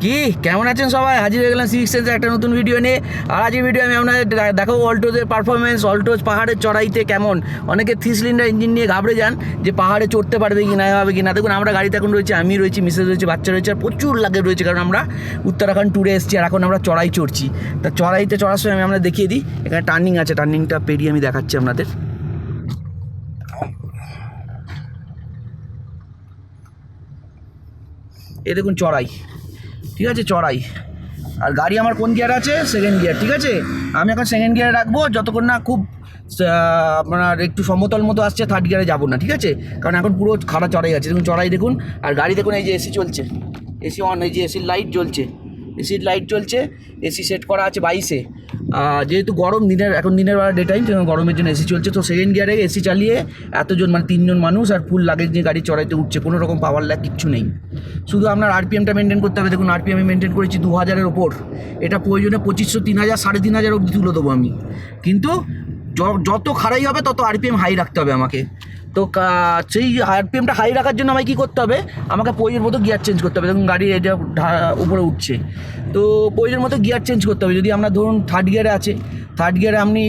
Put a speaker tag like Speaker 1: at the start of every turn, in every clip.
Speaker 1: কি কেমন আছেন সবাই? হাজির হয়ে গেলাম সিভিক সেন্সের একটা নতুন ভিডিও নিয়ে। আর আজকের ভিডিও আমি আপনাদের দেখাবো অল্টোজের পারফরমেন্স, অল্টোজ পাহাড়ের চড়াইতে কেমন। অনেকে 3 সিলিন্ডার ইঞ্জিন নিয়ে ঘাবড়ে যান যে পাহাড়ে চড়তে পারবে কি না, হবে কি না। দেখুন আমরা গাড়িতে এখন রয়েছে, আমি রয়েছি, মিসেস রয়েছে, বাচ্চা রয়েছে, আর প্রচুর লাগে রয়েছে, কারণ আমরা উত্তরাখণ্ড ট্যুরে এসেছি আর এখন আমরা চড়াই চড়ছি। তা চড়াইতে চড়ার সময় আমি আপনাদের দেখিয়ে দিই। এখানে টার্নিং আছে, টার্নিংটা পেরিয়ে আমি দেখাচ্ছি আপনাদের। এই দেখুন চড়াই, ঠিক আছে, চড়াই। আর গাড়ি আমার কোন গিয়ার আছে? সেকেন্ড গিয়ার, ঠিক আছে। আমি এখন সেকেন্ড গিয়ারে রাখবো যতক্ষণ না খুব আপনার একটু সমতল মতো আসছে, থার্ড গিয়ারে যাবো না, ঠিক আছে, কারণ এখন পুরো খাড়া চড়াই আছে। দেখুন চড়াই দেখুন। আর গাড়ি দেখুন, এই যে এসি চলছে, এসি অন, এই যে এসির লাইট জ্বলছে, এসির লাইট জ্বলছে, এসি সেট করা আছে 22-এ। যেহেতু গরম দিনের, এখন দিনের বেলা ডে টাইম, গরমের জন্য এসি চলছে। তো সেকেন্ড গিয়ারে এসি চালিয়ে এতজন মানে 3 জন মানুষ আর ফুল লাগেজ নিয়ে গাড়ি চড়াইতে উঠছে, কোনো রকম পাওয়ার ল্যাগ কিচ্ছু নেই। শুধু আপনার আরপিএমটা মেনটেন করতে হবে। দেখুন আরপিএম আমি মেনটেন করেছি 2000-এর ওপর। এটা প্রয়োজনে 2500, 3000, 3500 অবধি তুলে দেবো আমি, কিন্তু যত খাড়াই হবে তত আরপিএম হাই রাখতে হবে আমাকে। তো সেই আরপিএমটা হাই রাখার জন্য আমাকে কী করতে হবে? আমাকে প্রয়োজন মতো গিয়ার চেঞ্জ করতে হবে। দেখুন গাড়ি এটা উপরে উঠছে, তো প্রয়োজন মতো গিয়ার চেঞ্জ করতে হবে। যদি আপনার ধরুন থার্ড গিয়ারে আছে, থার্ড গিয়ারে আপনি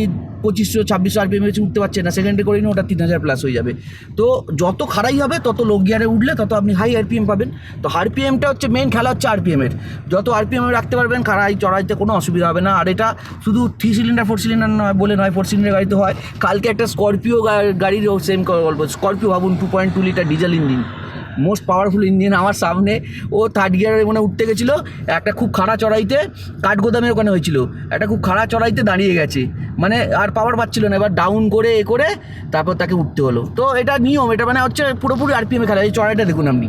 Speaker 1: 2500-2600 আরপিএম বেশি উঠতে পারছেন না, সেকেন্ডে করে নিন, ওটা 3000 প্লাস হয়ে যাবে। তো যত খাড়াই হবে তত লো গিয়ারে উঠলে তত আপনি হাই আরপিএম পাবেন। তো আরপিএমটা হচ্ছে মেন খেলা, হচ্ছে আরপিএমের। যত আরপিএম রাখতে পারবেন খাড়াই চড়াইতে কোনো অসুবিধা হবে না। আর এটা শুধু 3 সিলিন্ডার 4 সিলিন্ডার নয়, বলে নয়, 4 সিলিন্ডার গাড়িতে হয়। কালকে একটা স্করপিও গাড়িরও সেম গল্প। স্করপিও ভাবুন 2.2 litre diesel engine, most powerful engine, আমার সামনে ও থার্ড গিয়ারে মানে উঠতে গেছিলো। একটা খুব খাড়া চড়াইতে, কাঠগোদামের ওখানে হয়েছিল, একটা খুব খাড়া চড়াইতে দাঁড়িয়ে গেছে, মানে আর পাওয়ার পাচ্ছিল না। এবার ডাউন করে এ করে তারপর তাকে উঠতে হলো। তো এটা নিয়ম, এটা মানে হচ্ছে পুরোপুরি আরপিএমের খেলা। এই চড়াইটা দেখুন আপনি,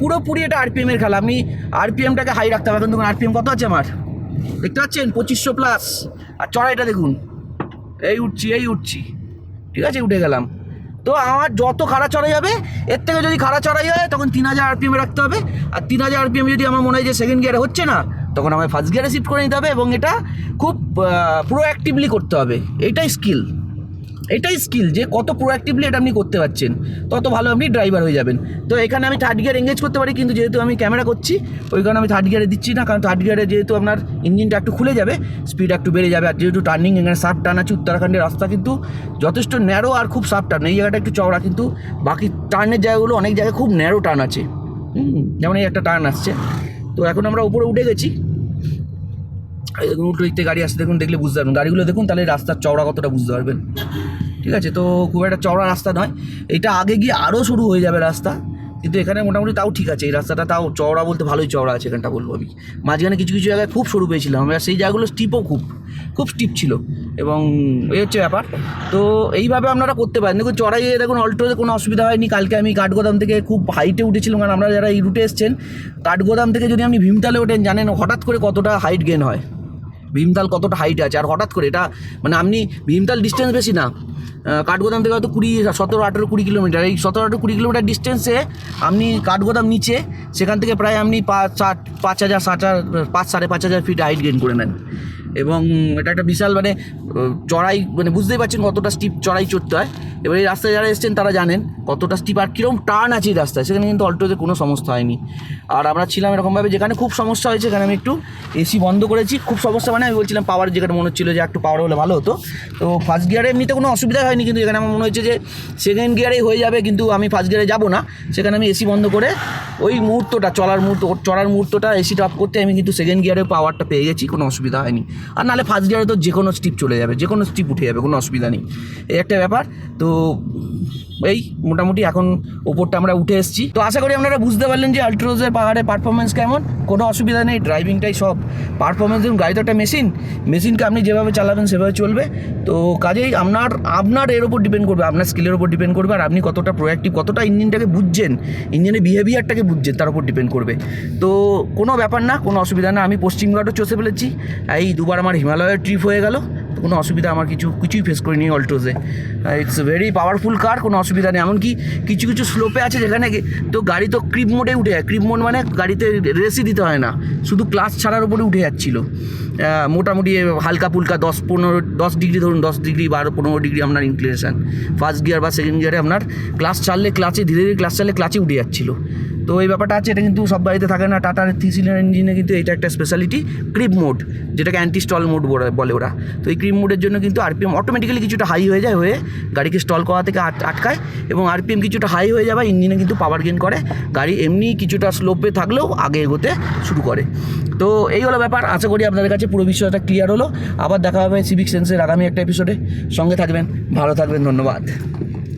Speaker 1: পুরোপুরি এটা আরপিএমের খেলা। আপনি আরপিএমটাকে হাই রাখতে হবে। এখন দেখুন আরপিএম কত আছে আমার, দেখতে পাচ্ছেন 2500 প্লাস। আর চড়াইটা দেখুন, এই উঠছি, ঠিক আছে, উঠে গেলাম। তো আমার যত খাড়া চড়াই হবে, এর থেকে যদি খাড়া চড়াই হয় তখন 3000 আরপিএমে রাখতে হবে। আর 3000 আরপিএম যদি আমার মনে হয় যে সেকেন্ড গিয়ারে হচ্ছে না, তখন আমায় ফার্স্ট গিয়ারে শিফট করে নিতে হবে, এবং এটা খুব প্রোঅ্যাক্টিভলি করতে হবে। এটাই স্কিল যে কত প্রোঅ্যাক্টিভলি এটা আপনি করতে পারছেন, তত ভালো আপনি ড্রাইভার হয়ে যাবেন। তো এখানে আমি থার্ড গিয়ার এঙ্গেজ করতে পারি, কিন্তু যেহেতু আমি ক্যামেরা করছি ওই কারণে আমি থার্ড গিয়ারে দিচ্ছি না, কারণ থার্ড গিয়ারে যেহেতু আপনার ইঞ্জিনটা একটু খুলে যাবে, স্পিড একটু বেড়ে যাবে। আর যেহেতু টার্নিং, এখানে সাফ টার্ন আছে, উত্তরাখণ্ডের রাস্তা কিন্তু যথেষ্ট ন্যারো আর খুব সাফ টার্ন। এই জায়গাটা একটু চওড়া, কিন্তু বাকি টার্নের জায়গাগুলো অনেক জায়গায় খুব ন্যারো টার্ন আছে। যেমন এই একটা টার্ন আসছে। তো এখন আমরা উপরে উঠে গেছি, দেখুন উল্টো দিক থেকে গাড়ি আসছে, দেখুন, দেখলে বুঝতে পারবেন। গাড়িগুলো দেখুন, তাহলে রাস্তার চওড়া কতটা বুঝতে পারবেন, ঠিক আছে। তো খুব একটা চওড়া রাস্তা নয়, এটা আগে গিয়ে আরও শুরু হয়ে যাবে রাস্তা, কিন্তু এখানে মোটামুটি তাও ঠিক আছে। এই রাস্তাটা তাও চওড়া বলতে ভালোই চওড়া আছে এখানটা, বলবো আমি। মাঝখানে কিছু কিছু জায়গায় খুব সরু পেয়েছিলাম আমরা, সেই জায়গাগুলো স্টিপও খুব স্টিপ ছিল, এবং এই হচ্ছে ব্যাপার। তো এইভাবে আপনারা করতে পারেন। দেখুন চড়াইয়ে দেখুন অল্টোতে কোনো অসুবিধা হয়নি। কালকে আমি কাঠগোদাম থেকে খুব হাইটে উঠেছিলাম, কারণ আমরা যারা এই রুটে এসছেন, কাঠগোদাম থেকে যদি আপনি ভীমতালে ওঠেন, জানেন হঠাৎ করে কতটা হাইট গেন হয়, ভীমতাল কতটা হাইট আছে। আর হঠাৎ করে এটা মানে আপনি ভীমতাল ডিস্টেন্স বেশি না, কাঠগোদাম থেকে হয়তো 17-18-20 কিলোমিটার। এই 17-20 কিলোমিটার ডিস্টেন্সে আপনি কাঠগোদাম নিচে, সেখান থেকে প্রায় আপনি 5,500 ফিট হাইট গেইন করে নেন। এবং এটা একটা বিশাল মানে চড়াই, মানে বুঝতেই পারছেন কতটা স্টিপ চড়াই চড়তে হয়। এবার এই রাস্তায় যারা এসছেন তারা জানেন কতটা স্টিপ আর কীরকম টার্ন আছে এই রাস্তায়। সেখানে কিন্তু অল্টোতে কোনো সমস্যা হয়নি। আর আমরা ছিলাম এরকমভাবে, যেখানে খুব সমস্যা হয়েছে এখানে আমি একটু এসি বন্ধ করেছি। খুব সমস্যা মানে আমি বলছিলাম পাওয়ার, যেখানে মনে হচ্ছিলো যে একটু পাওয়ার হলে ভালো হতো। তো ফার্স্ট গিয়ারে এমনিতে কোনো অসুবিধা হয়নি, কিন্তু এখানে আমার মনে হচ্ছে যে সেকেন্ড গিয়ারেই হয়ে যাবে, কিন্তু আমি ফার্স্ট গিয়ারে যাবো না। সেখানে আমি এসি বন্ধ করে ওই মুহূর্তটা, চড়ার মুহূর্তটা এসিটা অফ করতে আমি কিন্তু সেকেন্ড গিয়ারে পাওয়ারটা পেয়ে গেছি, কোনো অসুবিধা হয়নি। আর নাহলে ফার্স্ট গিয়ারে তো যে কোনো স্টিপ চলে যাবে, যে কোনো স্টিপ উঠে যাবে, কোনো অসুবিধা নেই। এই একটা ব্যাপার। তো এই মোটামুটি এখন ওপরটা আমরা উঠে এসেছি। তো আশা করি আপনারা বুঝতে পারলেন যে আল্ট্রোজের পাহাড়ে পারফরমেন্স কেমন। কোনো অসুবিধা নেই, ড্রাইভিংটাই সব। পারফরমেন্স দেখুন, গাড়ি তো একটা মেশিনকে আপনি যেভাবে চালাবেন সেভাবে চলবে। তো কাজেই আপনার এর ওপর ডিপেন্ড করবে, আপনার স্কিলের ওপর ডিপেন্ড করবে, আর আপনি কতটা প্রোঅ্যাক্টিভ, কতটা ইঞ্জিনটাকে বুঝছেন, ইঞ্জিনের বিহেভিয়ারটাকে বুঝছেন, তার উপর ডিপেন্ড করবে। তো কোনো ব্যাপার না, কোনো অসুবিধা না। আমি পশ্চিমঘাটও চষে ফেলেছি, এই দুবার আমার হিমালয়ের ট্রিপ হয়ে গেল, কোনো অসুবিধা আমার কিছুই ফেস করিনি অল্টোজে। ইটস ভেরি পাওয়ারফুল কার, কোনো অসুবিধা নেই। এমনকি কিছু স্লোপে আছে যেখানে তো গাড়ি তো ক্রিপ মোডে উঠে যায়। ক্রিপ মোড মানে গাড়িতে রেসই দিতে হয় না, শুধু ক্লাচ ছাড়ার উপরে উঠে যাচ্ছিলো। মোটামুটি হালকা ফুলকা 10 ডিগ্রি, ধরুন 10 ডিগ্রি 12-15 ডিগ্রি আপনার ইনক্লিনেশন। ফার্স্ট গিয়ার বা সেকেন্ড গিয়ারে আপনার ক্লাচ ছাড়লে, ধীরে ধীরে ক্লাচ ছাড়লে ক্লাচে উঠে যাচ্ছিলো। তো এই ব্যাপারটা আছে, এটা কিন্তু সব গাড়িতে থাকে না। টাটার 3 সিলিন্ডার ইঞ্জিনে কিন্তু এটা একটা স্পেশালিটি, ক্রিপ মোড, যেটাকে অ্যান্টি স্টল মোড বলে ওরা। তো এই ক্রিপ মোডের জন্য কিন্তু আরপিএম অটোমেটিক্যালি কিছুটা হাই হয়ে যায়, হয়ে গাড়িকে স্টল করা থেকে আটকায়, এবং আরপিএম কিছুটা হাই হয়ে যাবে ইঞ্জিনে কিন্তু পাওয়ার গেইন করে, গাড়ি এমনি কিছুটা স্লোপে থাকলেও আগে এগোতে শুরু করে। তো এই হলো ব্যাপার। আশা করি আপনাদের কাছে পুরো বিষয়টা ক্লিয়ার হলো। আবার দেখা হবে সিভিক সেন্সের আগামী একটা এপিসোডে। সঙ্গে থাকবেন, ভালো থাকবেন, ধন্যবাদ।